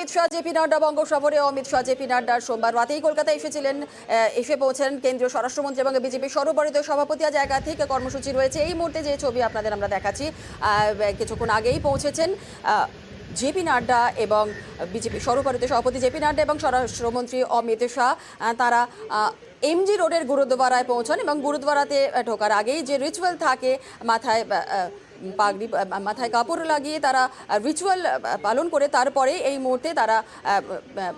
Amit Shah JP Nadda বঙ্গ সফরে Amit Shah JP Nadda সোমবার রাতেই কলকাতায় এসে পৌঁছেন কেন্দ্রীয় স্বরাষ্ট্রমন্ত্রী এবং বিজেপির সর্বভারতীয় সভাপতি। আজ একাধিক কর্মসূচি রয়েছে। এই মুহূর্তে যে ছবি আপনাদের আমরা দেখাচ্ছি, কিছুক্ষণ আগেই পৌঁছেছেন জেপি নাড্ডা এবং বিজেপির সর্বভারতীয় সভাপতি জেপি নাড্ডা এবং স্বরাষ্ট্রমন্ত্রী অমিত শাহ। তারা এমজি রোডের গুরুদ্বারায় পৌঁছান এবং গুরুদ্বারাতে ঢোকার আগেই যে রিচুয়াল থাকে, মাথায় কাপড় লাগিয়ে তারা রিচুয়াল পালন করে তারপরে এই মুহূর্তে তারা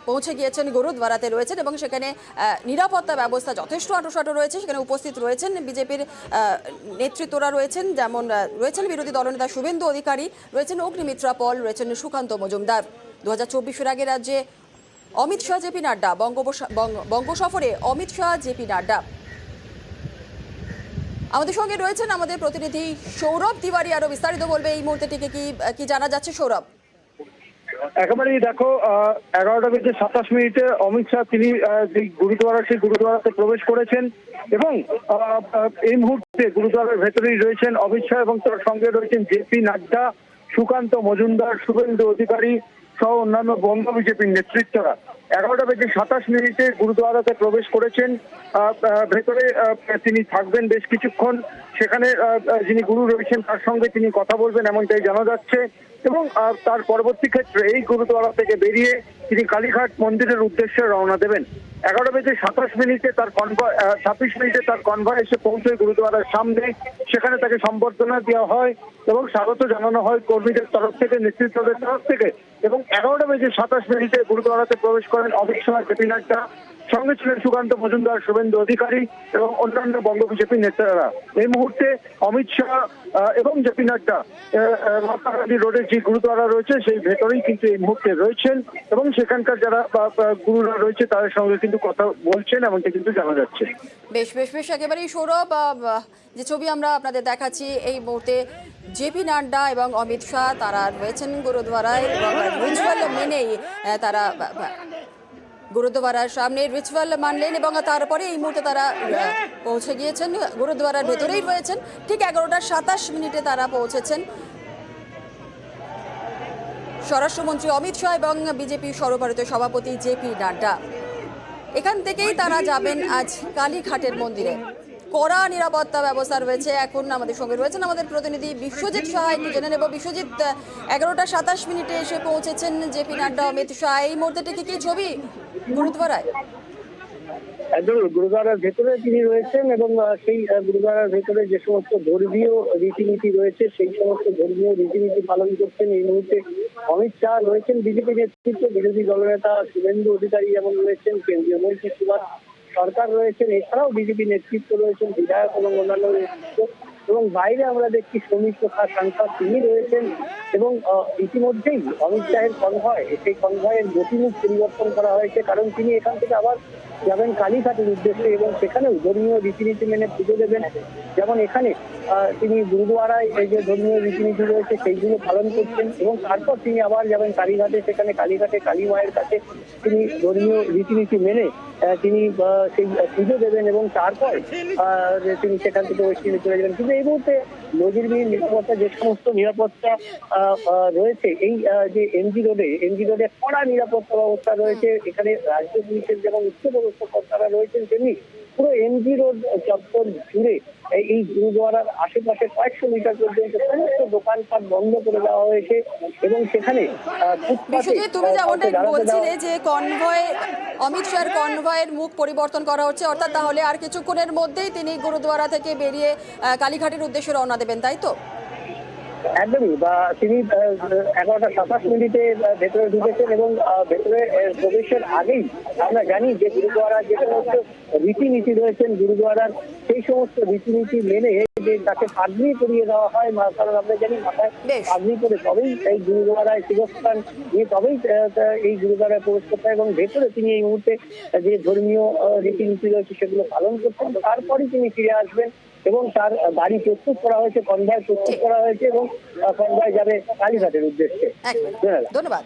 পৌঁছে গিয়েছেন গুরুদ্বারাতে রয়েছেন এবং সেখানে নিরাপত্তা ব্যবস্থা যথেষ্ট আঁটোসাঁটো রয়েছে। সেখানে উপস্থিত রয়েছেন বিজেপির নেতৃত্বরা, রয়েছেন যেমন রয়েছেন বিরোধী দলনেতা শুভেন্দু অধিকারী, রয়েছেন অগ্নিমিত্রা পল, রয়েছেন সুকান্ত মজুমদার। 2024-এর আগে রাজ্যে অমিত শাহ জেপি নাড্ডা বঙ্গ সফরে অমিত শাহ জেপি নাড্ডা। আমাদের সঙ্গে রয়েছেন আমাদের প্রতিনিধি সৌরভ তিওয়ারি, আরো বিস্তারিত বলবে এই মুহূর্তে কি জানা যাচ্ছে সৌরভ? একেবারেই দেখো, 11টা বেজে 27 মিনিটে অমিত শাহ তিনি যে গুরুদ্বারা সেই গুরুদ্বারাতে প্রবেশ করেছেন এবং এই মুহূর্তে গুরুদ্বারার ভেতরেই রয়েছেন অমিত শাহ এবং তার সঙ্গে রয়েছেন জেপি নাড্ডা, সুকান্ত মজুমদার, শুভেন্দু অধিকারী সহ অন্যান্য বঙ্গ বিজেপির নেতৃত্বরা। 11টা বেজে 27 মিনিটে গুরুদ্বারাতে প্রবেশ করেছেন। ভেতরে তিনি থাকবেন বেশ কিছুক্ষণ। সেখানে যিনি গুরু রয়েছেন তার সঙ্গে তিনি কথা বলবেন এমনটাই জানা যাচ্ছে এবং তার পরবর্তী ক্ষেত্রে এই গুরুদ্বারা থেকে বেরিয়ে তিনি কালীঘাট মন্দিরের উদ্দেশ্যে রওনা দেবেন। 11টা বেজে 27 মিনিটে তার কনভয় 26 মিনিটে তার কনভয় এসে পৌঁছয় গুরুদ্বারার সামনে। সেখানে তাকে সম্বর্ধনা দেওয়া হয় এবং স্বাগত জানানো হয় কর্মীদের তরফ থেকে, নেতৃত্বদের তরফ থেকে। এবং 11টা বেজে 27 মিনিটে গুরুদ্বারাতে প্রবেশ করেন অমিত শাহ, জেপি নাড্ডা, সঙ্গে ছিলেন সুকান্ত মজুমদার, শুভেন্দু অধিকারী এবং অন্যান্য বঙ্গ বিজেপি নেতারা। এই মুহূর্তে অমিত শাহ এবং জেপি নাড্ডা মহাত্মা গান্ধী রোডের যে গুরুদ্বারা রয়েছে সেই ভেতরেই কিন্তু এই মুহূর্তে রয়েছেন এবং সেখানকার যারা গুরুরা রয়েছে তাদের সঙ্গে কিন্তু কথা বলছেন এমনটা কিন্তু জানা যাচ্ছে। বেশ বেশ বেশ একেবারেই সৌরভ, যে ছবি আমরা আপনাদের দেখাচ্ছি এই মুহূর্তে জেপি নাড্ডা এবং অমিত শাহ তারা রয়েছেন গুরুদ্বারায় এবং রিচুয়াল মেনেই তারা গুরুদ্বারার সামনে রিচুয়াল মানলেন এবং তারপরে এই মুহূর্তে তারা পৌঁছে গিয়েছেন গুরুদ্বারার ভেতরেই রয়েছেন। ঠিক 11টা 27 মিনিটে তারা পৌঁছেছেন স্বরাষ্ট্রমন্ত্রী অমিত শাহ এবং বিজেপি সর্বভারতীয় সভাপতি জেপি নাড্ডা। এখান থেকেই তারা যাবেন আজ কালীঘাটের মন্দিরে। কড়া নিরাপত্তা ব্যবস্থা রয়েছে। এখন আমাদের সঙ্গে রয়েছেন আমাদের প্রতিনিধি বিশ্বজিৎ সাহা, একটু জেনে নেব। বিশ্বজিৎ, 11টা 27 মিনিটে এসে পৌঁছেছেন জেপি নাড্ডা, অমিত শাহ। এই মুহূর্তে কি ছবি গুরুদ্বারায়? একদম গুরুদ্বারার ভেতরে তিনি রয়েছেন এবং সেই গুরুদ্বারার ভেতরে যে সমস্ত ধর্মীয় রীতিনীতি রয়েছে সেই সমস্ত ধর্মীয় রীতিনীতি পালন করছেন এই মুহূর্তে অমিত শাহ। রয়েছেন বিজেপি নেতৃত্ব, বিরোধী দলনেতা শুভেন্দু অধিকারী যেমন রয়েছেন, কেন্দ্রীয় মন্ত্রী সুভাষ সরকার রয়েছেন, এছাড়াও বিজেপি নেতৃত্ব রয়েছেন, বিধায়ক এবং অন্যান্য নেতৃত্ব। এবং বাইরে আমরা দেখছি শ্রমিক তথা সাংসদ তিনি রয়েছেন এবং ইতিমধ্যেই অমিত শাহের কনভয়, সেই কনভয়ের গতিমুখ পরিবর্তন করা হয়েছে, কারণ তিনি এখান থেকে আবার যাবেন কালীঘাটের উদ্দেশ্যে এবং সেখানেও ধর্মীয় রীতিনীতি মেনে পুজো দেবেন। যেমন এখানে তিনি গুরুদ্বারায় এই যে ধর্মীয় রীতিনীতি রয়েছে সেইগুলো পালন করছেন এবং তারপর তিনি আবার যাবেন কালীঘাটে। সেখানে কালীঘাটে কালী মায়ের কাছে তিনি ধর্মীয় রীতিনীতি মেনে তিনি সেই পুজো দেবেন এবং তারপর তিনি সেখান থেকে ওয়েস্টিনে চলে যাবেন। কিন্তু এই মুহূর্তে নজিরবিহীন নিরাপত্তা, যে সমস্ত নিরাপত্তা রয়েছে এই যে এমজি রোডে কড়া নিরাপত্তা ব্যবস্থা রয়েছে। এখানে রাজ্য পুলিশের যেমন উচ্চপদস্থ কর্তারা রয়েছেন, তেমনি পুরো এমজি রোড চত্বর জুড়ে এই গুরুদ্বারার আশেপাশে কয়েকশো মিটার পর্যন্ত সমস্ত দোকানপাট বন্ধ করে দেওয়া হয়েছে এবং সেখানে তুমি যেমনটা বলছিলে যে অমিত শাহের কনভয়ের মুখ পরিবর্তন করা হচ্ছে, অর্থাৎ তাহলে আর কিছুক্ষণের মধ্যেই তিনি গুরুদ্বারা থেকে বেরিয়ে কালীঘাটের উদ্দেশ্যে রওনা দেবেন, তাই তো? একদমই, তিনি 11টা 27 মিনিটে ভেতরে ঢুকেছেন এবং ভেতরে প্রবেশের আগেই আমরা জানি যে গুরুদ্বারা যে সমস্ত রীতিনীতি রয়েছেন গুরুদ্বারার সেই সমস্ত রীতিনীতি মেনে যে তাকে পাগড়ি পরিয়ে দেওয়া হয়, কারণ আমরা জানি মাথায় পাগড়ি পরে তবেই এই গুরুদ্বারায় শিরস্থান নিয়ে তবেই এই গুরুদ্বারায় প্রবেশ করতে হয় এবং ভেতরে তিনি এই মুহূর্তে যে ধর্মীয় রীতিনীতি রয়েছে সেগুলো পালন করছেন। তারপরই তিনি ফিরে আসবেন এবং তার গাড়ি প্রস্তুত করা হয়েছে, কনভয় প্রস্তুত করা হয়েছে এবং কনভয় যাবে কালীঘাটের উদ্দেশ্যে। ধন্যবাদ।